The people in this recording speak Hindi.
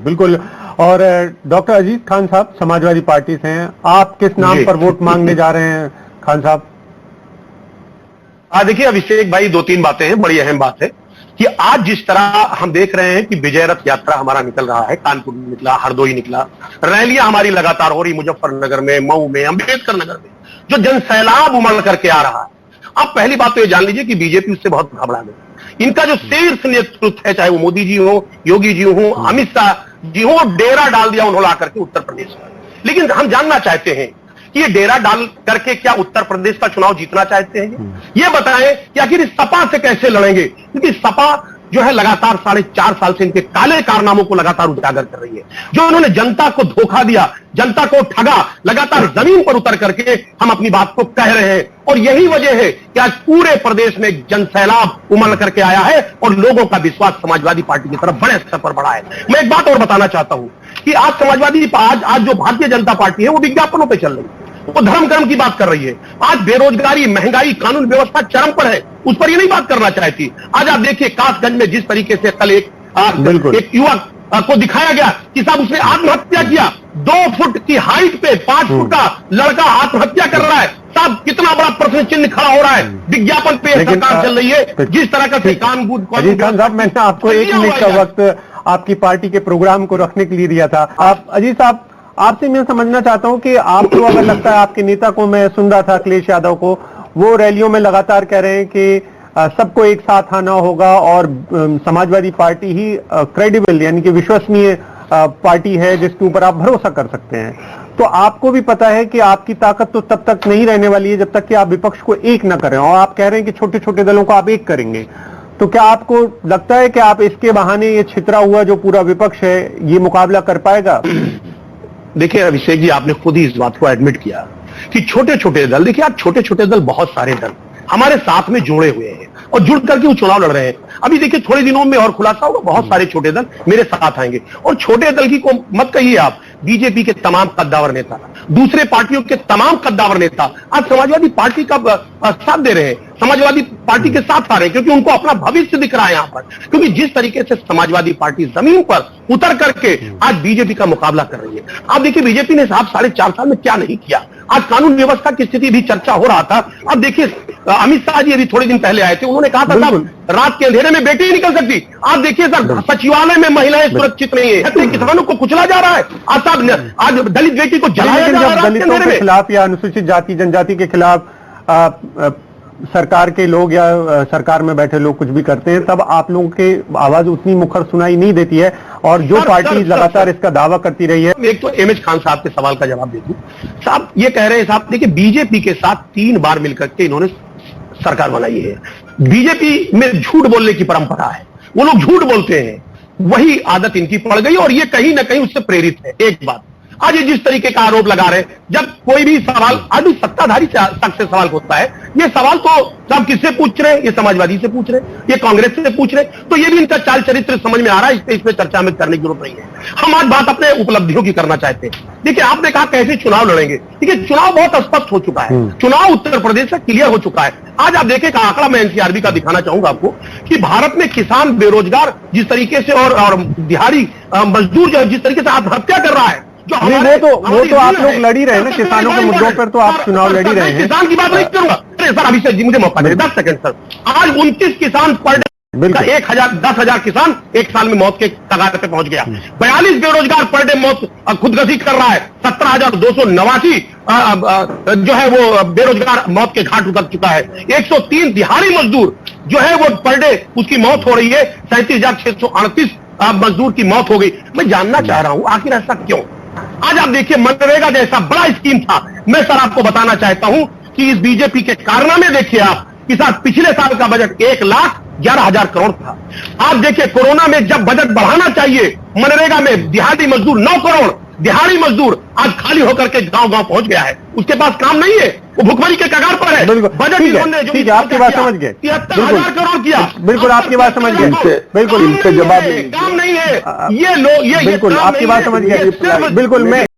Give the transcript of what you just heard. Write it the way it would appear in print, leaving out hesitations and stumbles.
बिल्कुल। और डॉक्टर अजीज खान साहब समाजवादी पार्टी से हैं, आप किस नाम पर वोट मांगने जा रहे हैं खान साहब? देखिए अभिषेक भाई, दो तीन बातें हैं। बड़ी अहम बात है कि आज जिस तरह हम देख रहे हैं कि विजय रथ यात्रा हमारा निकल रहा है, कानपुर में निकला, हरदोई निकला, रैलियां हमारी लगातार हो रही, मुजफ्फरनगर में, मऊ में, अंबेडकर नगर में जो जनसैलाब उमड़ करके आ रहा है। अब पहली बात तो ये जान लीजिए कि बीजेपी उससे बहुत घबरा गई। इनका जो शीर्ष नेतृत्व है, चाहे वो मोदी जी हो, योगी जी हो, अमित शाह जी हो, डेरा डाल दिया उन्होंने आकर के उत्तर प्रदेश में। लेकिन हम जानना चाहते हैं कि ये डेरा डाल करके क्या उत्तर प्रदेश का चुनाव जीतना चाहते हैं? ये बताएं कि आखिर इस सपा से कैसे लड़ेंगे, क्योंकि सपा जो है लगातार 4.5 साल से इनके काले कारनामों को लगातार उजागर कर रही है। जो इन्होंने जनता को धोखा दिया, जनता को ठगा, लगातार जमीन पर उतर करके हम अपनी बात को कह रहे हैं। और यही वजह है कि आज पूरे प्रदेश में जनसैलाब उमड़ करके आया है और लोगों का विश्वास समाजवादी पार्टी की तरफ बड़े स्तर पर बढ़ा है। मैं एक बात और बताना चाहता हूं कि आज समाजवादी आज जो भारतीय जनता पार्टी है वो विज्ञापनों पर चल रही है, वो धर्म कर्म की बात कर रही है। आज बेरोजगारी, महंगाई, कानून व्यवस्था चरम पर है, उस पर ये नहीं बात करना चाहती। आज आप देखिए कासगंज में जिस तरीके से कल एक युवक को दिखाया गया कि साहब उसने आत्महत्या किया, 2 फुट की हाइट पे 5 फुट का लड़का आत्महत्या कर रहा है। साहब कितना बड़ा प्रश्न चिन्ह खड़ा हो रहा है। विज्ञापन पे सरकार चल रही है, जिस तरह का कानून खान साहब, मैंने आपको 1 मिनट का वक्त आपकी पार्टी के प्रोग्राम को रखने के लिए दिया था। आप अजीज साहब, आपसे मैं समझना चाहता हूं कि आपको अगर लगता है, आपके नेता को मैं सुन रहा था, अखिलेश यादव को, वो रैलियों में लगातार कह रहे हैं कि सबको एक साथ आना होगा और समाजवादी पार्टी ही क्रेडिबल यानी कि विश्वसनीय पार्टी है जिसके ऊपर आप भरोसा कर सकते हैं। तो आपको भी पता है कि आपकी ताकत तो तब तक नहीं रहने वाली है जब तक कि आप विपक्ष को एक न करें, और आप कह रहे हैं कि छोटे छोटे दलों को आप एक करेंगे। तो क्या आपको लगता है कि आप इसके बहाने ये छितरा हुआ जो पूरा विपक्ष है ये मुकाबला कर पाएगा? देखिए अभिषेक जी, आपने खुद ही इस बात को एडमिट किया कि छोटे छोटे दल, देखिए आज छोटे छोटे दल, बहुत सारे दल हमारे साथ में जुड़े हुए हैं और जुड़ करके वो चुनाव लड़ रहे हैं। अभी देखिए थोड़े दिनों में और खुलासा होगा, बहुत सारे छोटे दल मेरे साथ आएंगे। और छोटे दल की को मत कहिए आप, बीजेपी के तमाम कद्दावर नेता, दूसरे पार्टियों के तमाम कद्दावर नेता आज समाजवादी पार्टी का साथ दे रहे हैं, समाजवादी पार्टी के साथ आ रहे हैं, क्योंकि उनको अपना भविष्य दिख रहा है यहां पर। क्योंकि जिस तरीके से समाजवादी पार्टी जमीन पर उतर करके आज बीजेपी का मुकाबला कर रही है। आप देखिए बीजेपी ने साहब 4.5 साल में क्या नहीं किया। आज कानून व्यवस्था की स्थिति भी चर्चा हो रहा था। अब देखिए अमित शाह जी अभी थोड़े दिन पहले आए थे, उन्होंने कहा था साहब रात के अंधेरे में बेटी ही निकल सकती। आप देखिए सर, सचिवालय में महिलाएं सुरक्षित नहीं है, किसानों को कुचला जा रहा है। आज साहब आज दलित बेटी को जलाया जा रहा है। दलितों के खिलाफ या अनुसूचित जाति जनजाति के खिलाफ सरकार के लोग या सरकार में बैठे लोग कुछ भी करते हैं, तब आप लोगों की आवाज उतनी मुखर सुनाई नहीं देती है। और जो पार्टी लगातार इसका दावा करती रही है। एक तो एमएच खान साहब के सवाल का जवाब दे दूं। साहब ये कह रहे हैं, साहब देखिए बीजेपी के साथ 3 बार मिलकर के इन्होंने सरकार बनाई है। बीजेपी में झूठ बोलने की परंपरा है, वो लोग झूठ बोलते हैं, वही आदत इनकी पड़ गई और ये कहीं ना कहीं उससे प्रेरित है। एक बात, आज ये जिस तरीके का आरोप लगा रहे, जब कोई भी सवाल आज सत्ताधारी शख्स से सवाल होता है, ये सवाल तो सब किससे पूछ रहे हैं? ये समाजवादी से पूछ रहे हैं, ये कांग्रेस से पूछ रहे हैं। तो ये भी इनका चाल चरित्र समझ में आ रहा है, इसमें चर्चा में करने की जरूरत नहीं है। हम आज बात अपने उपलब्धियों की करना चाहते हैं। देखिए आपने कहा कैसे चुनाव लड़ेंगे, देखिए चुनाव बहुत स्पष्ट हो चुका है, चुनाव उत्तर प्रदेश से क्लियर हो चुका है। आज आप देखें आंकड़ा मैं एनसीआरबी का दिखाना चाहूंगा आपको कि भारत में किसान बेरोजगार जिस तरीके से और दिहाड़ी मजदूर जो है जिस तरीके से आत्महत्या कर रहा है, जो वो तो आप लोग लड़ ही रहे हैं ना, किसानों के मुद्दों पर तो आप चुनाव लड़ ही रहे हैं। किसान की बात नहीं करूंगा। अरे सर अभी से मुझे मौका दे, 10 सेकंड सर। आज 29 किसान पर डे, 10,000 किसान एक साल में मौत के कगार पे पहुंच गया। 42 बेरोजगार पर डे मौत खुदकुशी कर रहा है। 17,289 जो है वो बेरोजगार मौत के घाट उतर चुका है। 103 दिहाड़ी मजदूर जो है वो पर डे उसकी मौत हो रही है। 37,638 मजदूर की मौत हो गई। मैं जानना चाह रहा हूं आखिर ऐसा क्यों? आज आप देखिए मनरेगा जैसा बड़ा स्कीम था, मैं सर आपको बताना चाहता हूं कि इस बीजेपी के कारनामे देखिए आप कि साथ पिछले साल का बजट 1,11,000 करोड़ था। आप देखिए कोरोना में जब बजट बढ़ाना चाहिए, मनरेगा में दिहाड़ी मजदूर 9 करोड़ दिहाड़ी मजदूर आज खाली होकर के गांव गांव पहुंच गया है। उसके पास काम नहीं है, वो भुखमरी के कगार पर है। बजट इन्होंने ठीक है, आपकी बात समझ गए, 73,000 करोड़ किया। बिल्कुल आपकी बात समझ गए, बिल्कुल इनसे जवाब काम नहीं है। ये लोग ये बिल्कुल आपकी बात समझ गए, बिल्कुल मैं